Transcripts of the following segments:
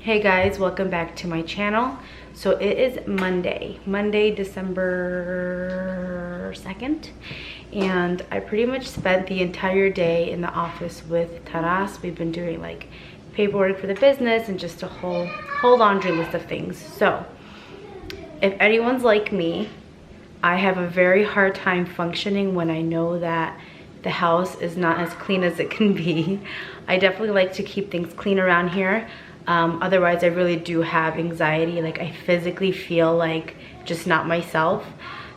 Hey guys, welcome back to my channel. So it is Monday, December 2nd, and I pretty much spent the entire day in the office with Taras. We've been doing like paperwork for the business and just a whole laundry list of things. So if anyone's like me, I have a very hard time functioning when I know that the house is not as clean as it can be. I definitely like to keep things clean around here. Otherwise, I really do have anxiety. Like, I physically feel like just not myself.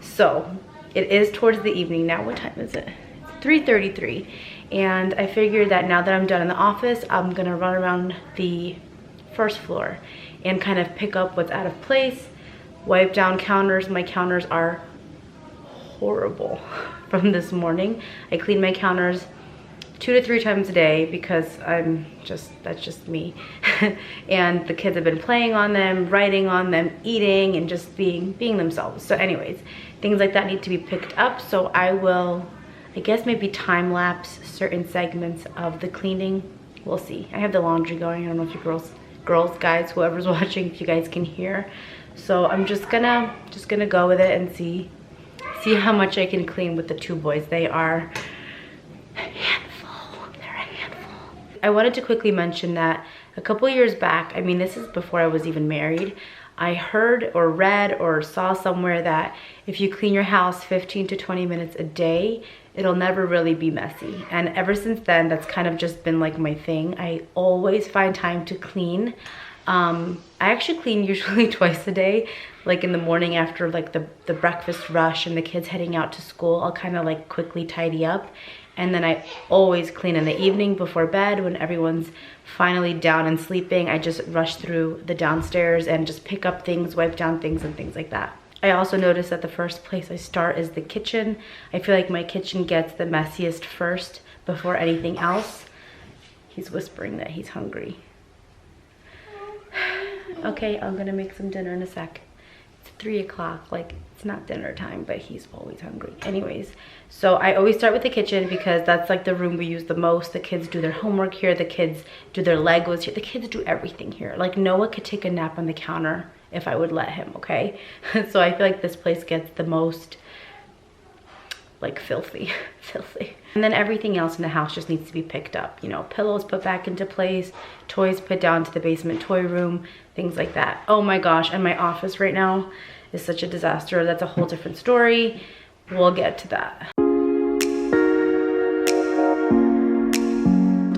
So it is towards the evening now. What time is it? It's 3:33. And I figured that now that I'm done in the office, I'm gonna run around the first floor and kind of pick up what's out of place, wipe down counters. My counters are horrible from this morning. I clean my counters 2 to 3 times a day because that's just me. And the kids have been playing on them, writing on them, eating, and just being themselves. So anyways, things like that need to be picked up. So I will, I guess, maybe time lapse certain segments of the cleaning. We'll see. I have the laundry going. I don't know if you girls, guys, whoever's watching, if you guys can hear. So I'm just gonna go with it and see how much I can clean with the 2 boys. They are I wanted to quickly mention that a couple years back, I mean, this is before I was even married, I heard or read or saw somewhere that if you clean your house 15 to 20 minutes a day, it'll never really be messy. And ever since then, that's kind of just been like my thing. I always find time to clean. I actually clean usually twice a day, like in the morning after like the breakfast rush and the kids heading out to school. I'll kind of like quickly tidy up. And then I always clean in the evening before bed when everyone's finally down and sleeping. I just rush through the downstairs and just pick up things, wipe down things, and things like that. I also noticed that the first place I start is the kitchen. I feel like my kitchen gets the messiest first before anything else. He's whispering that he's hungry. Okay, I'm gonna make some dinner in a sec. It's 3 o'clock, like it's not dinner time, but he's always hungry. Anyways, so I always start with the kitchen because that's like the room we use the most. The kids do their homework here, the kids do their Legos here, the kids do everything here. Like Noah could take a nap on the counter if I would let him, okay? So I feel like this place gets the most like filthy. And then everything else in the house just needs to be picked up. You know, pillows put back into place, toys put down to the basement toy room, things like that. Oh my gosh, and my office right now is such a disaster. That's a whole different story. We'll get to that.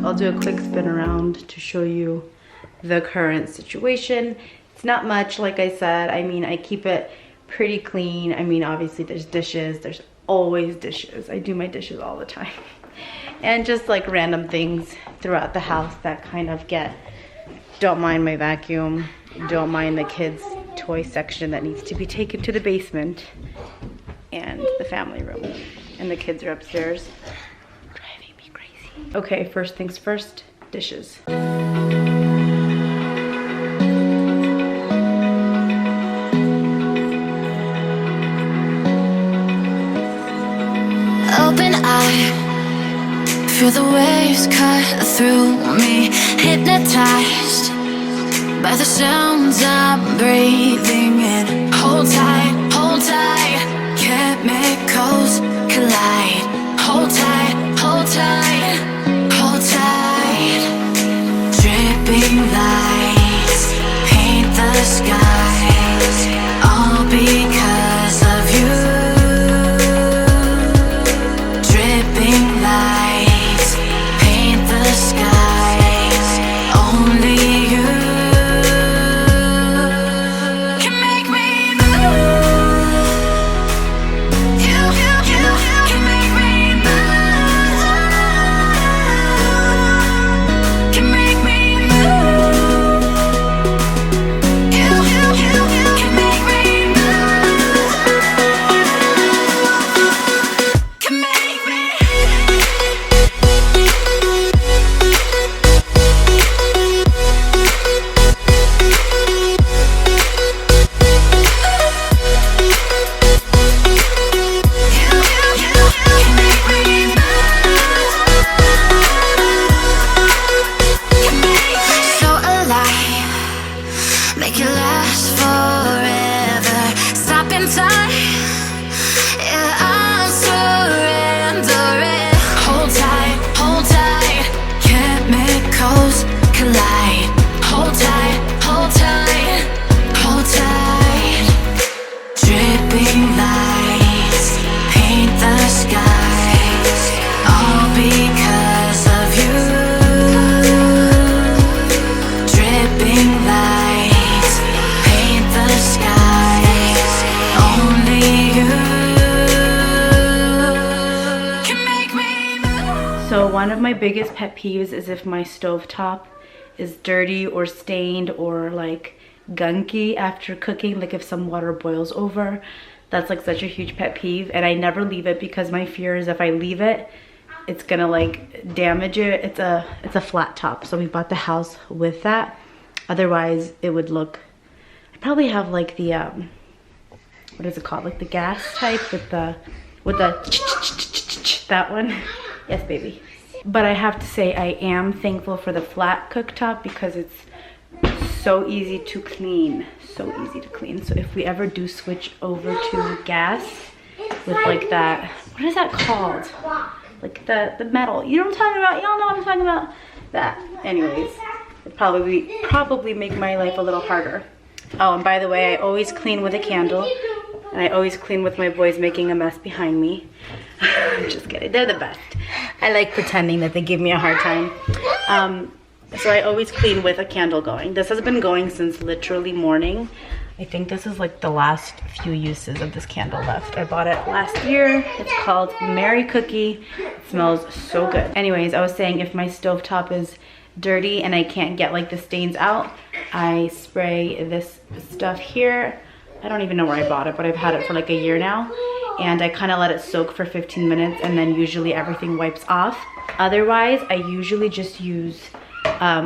I'll do a quick spin around to show you the current situation. It's not much, like I said. I mean, I keep it pretty clean. I mean, obviously there's dishes, there's always dishes. I do my dishes all the time. And just like random things throughout the house that kind of don't mind my vacuum, don't mind the kids' toy section that needs to be taken to the basement, and the family room. And the kids are upstairs driving me crazy. Okay, first things first, dishes. Open eye, feel the waves cut through me, hypnotized by the sounds I'm breathing in. Hold tight, chemicals collide. Hold tight, hold tight, hold tight. Dripping lights paint the skies, all because of you. Lights paint the skies, only you can make me move. You can make me move. Can make me move. One of my biggest pet peeves is if my stovetop is dirty or stained or like gunky after cooking, like if some water boils over. That's like such a huge pet peeve, and I never leave it because my fear is if I leave it, it's gonna like damage it. It's a flat top, so we bought the house with that. Otherwise it would look, I probably have like the what is it called, like the gas type with the that one. Yes, baby. But I have to say I am thankful for the flat cooktop because it's so easy to clean. So easy to clean. So if we ever do switch over to gas with like that, what is that called? Like the metal. You know what I'm talking about? Y'all know what I'm talking about? That. Anyways, it probably make my life a little harder. Oh, and by the way, I always clean with a candle. And I always clean with my boys making a mess behind me. I'm just kidding. They're the best. I like pretending that they give me a hard time. So I always clean with a candle going. This has been going since literally morning. I think this is like the last few uses of this candle left. I bought it last year. It's called Mary Cookie. It smells so good. Anyways, I was saying if my stovetop is dirty and I can't get like the stains out, I spray this stuff here. I don't even know where I bought it, but I've had it for like a year now. And I kind of let it soak for 15 minutes and then usually everything wipes off. Otherwise, I usually just use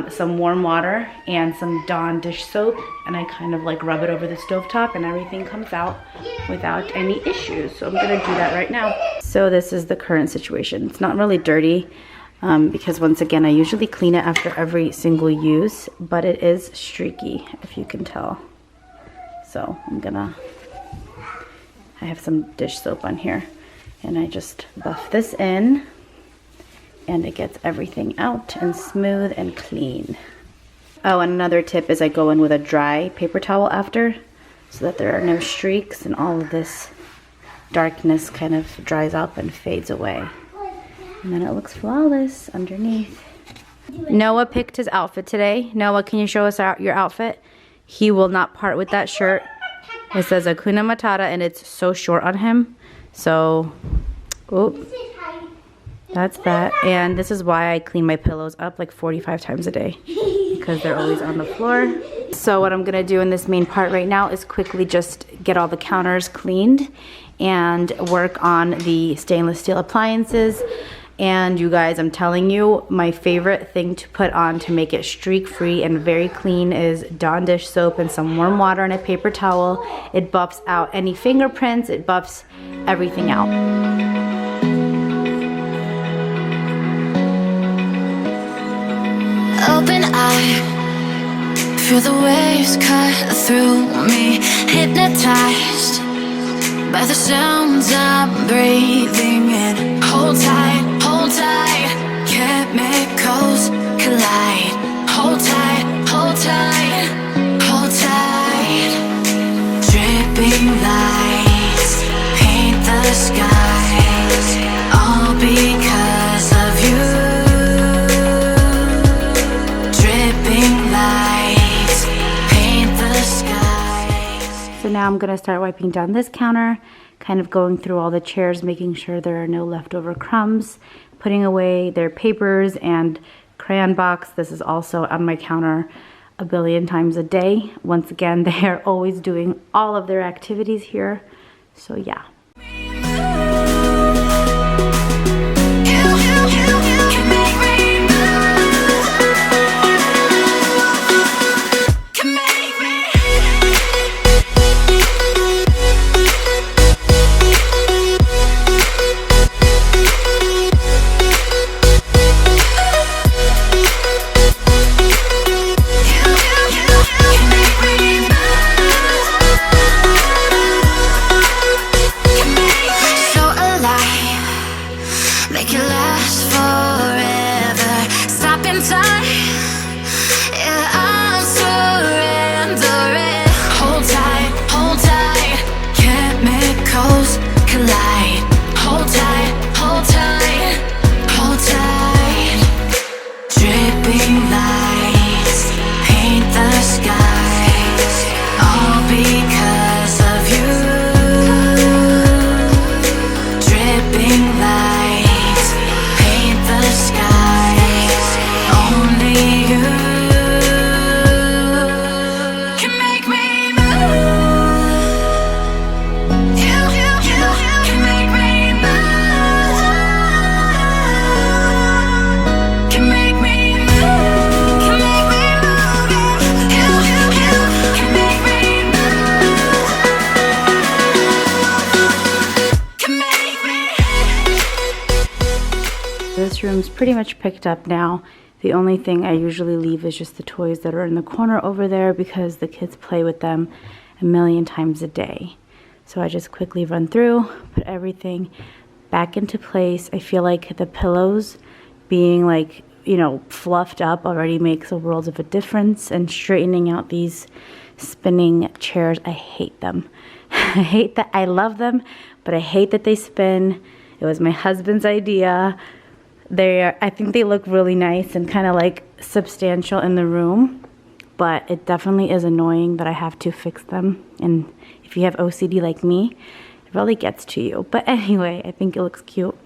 some warm water and some Dawn dish soap, and I kind of like rub it over the stovetop and everything comes out without any issues. So I'm gonna do that right now. So this is the current situation. It's not really dirty because once again, I usually clean it after every single use, but it is streaky, if you can tell. So I have some dish soap on here and I just buff this in and it gets everything out and smooth and clean. Oh, and another tip is I go in with a dry paper towel after so that there are no streaks and all of this darkness kind of dries up and fades away. And then it looks flawless underneath. Noah picked his outfit today. Noah, can you show us your outfit? He will not part with that shirt. It says Hakuna Matata and it's so short on him. So, oop. That's that. And this is why I clean my pillows up like 45 times a day because they're always on the floor. So what I'm gonna do in this main part right now is quickly just get all the counters cleaned and work on the stainless steel appliances. And you guys, I'm telling you, my favorite thing to put on to make it streak free and very clean is Dawn dish soap and some warm water and a paper towel. It buffs out any fingerprints, it buffs everything out. Open eye, feel the waves cut through me, hypnotized by the sounds I'm breathing in. Hold tight, chemicals collide. Hold tight, hold tight, hold tight. Dripping lights paint the skies, all because of you. So now I'm gonna start wiping down this counter, kind of going through all the chairs, making sure there are no leftover crumbs, putting away their papers and crayon box. This is also on my counter a billion times a day. Once again, they are always doing all of their activities here. So yeah. room's pretty much picked up now. The only thing I usually leave is just the toys that are in the corner over there because the kids play with them a million times a day. So I just quickly run through, put everything back into place. I feel like the pillows being like, you know, fluffed up already makes a world of a difference, and straightening out these spinning chairs, I hate them. I hate that. I love them, but I hate that they spin. It was my husband's idea. I think they look really nice and kind of like substantial in the room, but it definitely is annoying that I have to fix them. And if you have OCD like me, it really gets to you. But anyway, I think it looks cute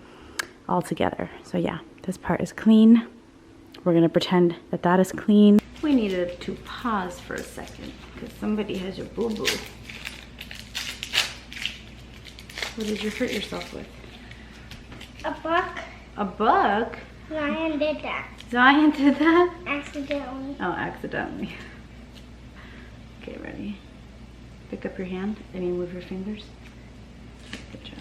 all together. So yeah, this part is clean. We're gonna pretend that that is clean. We needed to pause for a second because somebody has your boo-boo. What did you hurt yourself with? A book. A book? Zion did that. Zion did that? Accidentally. Oh, accidentally. Okay, ready? Pick up your hand and you move your fingers. Good job.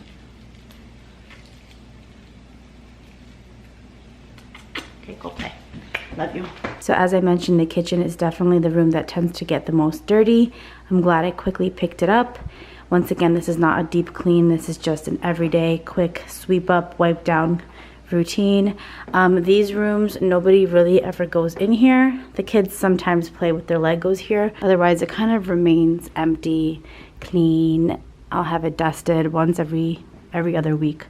Okay, go play. Love you. So as I mentioned, the kitchen is definitely the room that tends to get the most dirty. I'm glad I quickly picked it up. Once again, this is not a deep clean. This is just an everyday quick sweep up, wipe down routine. These rooms, nobody really ever goes in here. The kids sometimes play with their Legos here. Otherwise, it kind of remains empty, clean. I'll have it dusted once every other week.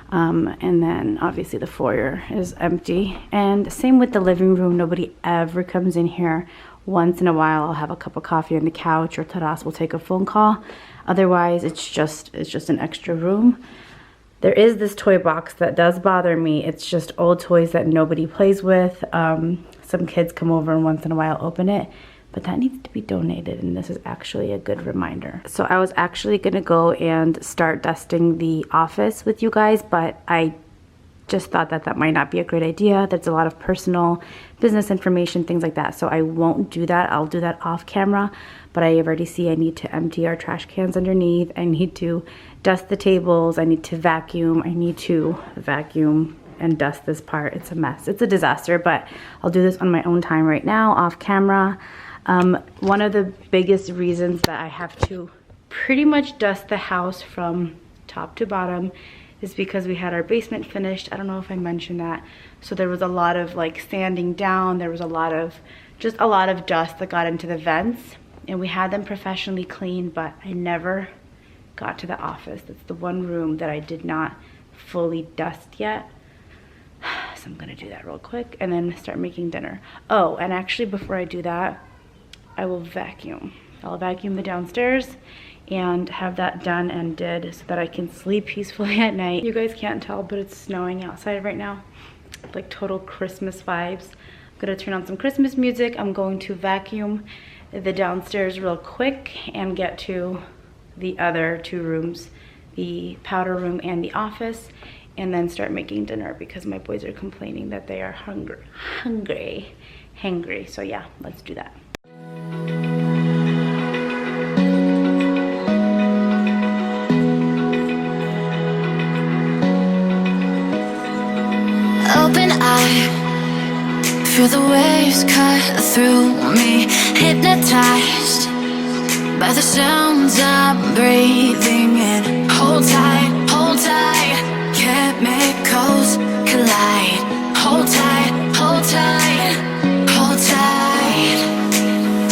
And then obviously the foyer is empty. And same with the living room. Nobody ever comes in here. Once in a while, I'll have a cup of coffee on the couch, or Taras will take a phone call. Otherwise, it's just an extra room. There is this toy box that does bother me. It's just old toys that nobody plays with. Some kids come over and once in a while open it, but that needs to be donated, and this is actually a good reminder. So I was actually gonna go and start dusting the office with you guys, but I just thought that that might not be a great idea. There's a lot of personal business information, things like that. So I won't do that. I'll do that off camera, but I already see I need to empty our trash cans underneath. I need to dust the tables. I need to vacuum. I need to vacuum and dust this part. It's a mess. It's a disaster, but I'll do this on my own time right now, off camera. One of the biggest reasons that I have to pretty much dust the house from top to bottom is because we had our basement finished. I don't know if I mentioned that. So there was a lot of like sanding down. There was just a lot of dust that got into the vents, and we had them professionally cleaned, but I never got to the office. That's the one room that I did not fully dust yet. So I'm gonna do that real quick and then start making dinner. Oh, and actually before I do that, I will vacuum. I'll vacuum the downstairs and have that done and did so that I can sleep peacefully at night. You guys can't tell, but it's snowing outside right now. Like total Christmas vibes. I'm gonna turn on some Christmas music. I'm going to vacuum the downstairs real quick and get to the other two rooms, the powder room and the office, and then start making dinner because my boys are complaining that they are hungry. So yeah, let's do that. Open eye, feel the waves cut through me, hypnotized by the sounds I'm breathing in. Hold tight, chemicals collide. Hold tight, hold tight, hold tight.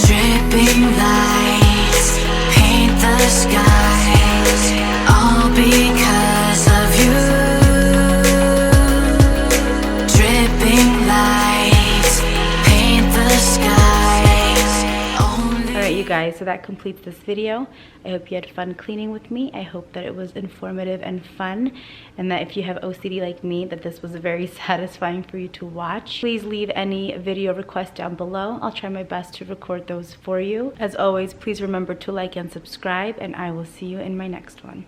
Dripping lights paint the skies, all because of you. You guys, so that completes this video. I hope you had fun cleaning with me. I hope that it was informative and fun, and that if you have OCD like me, that this was very satisfying for you to watch. Please leave any video requests down below. I'll try my best to record those for you. As always, please remember to like and subscribe, and I will see you in my next one.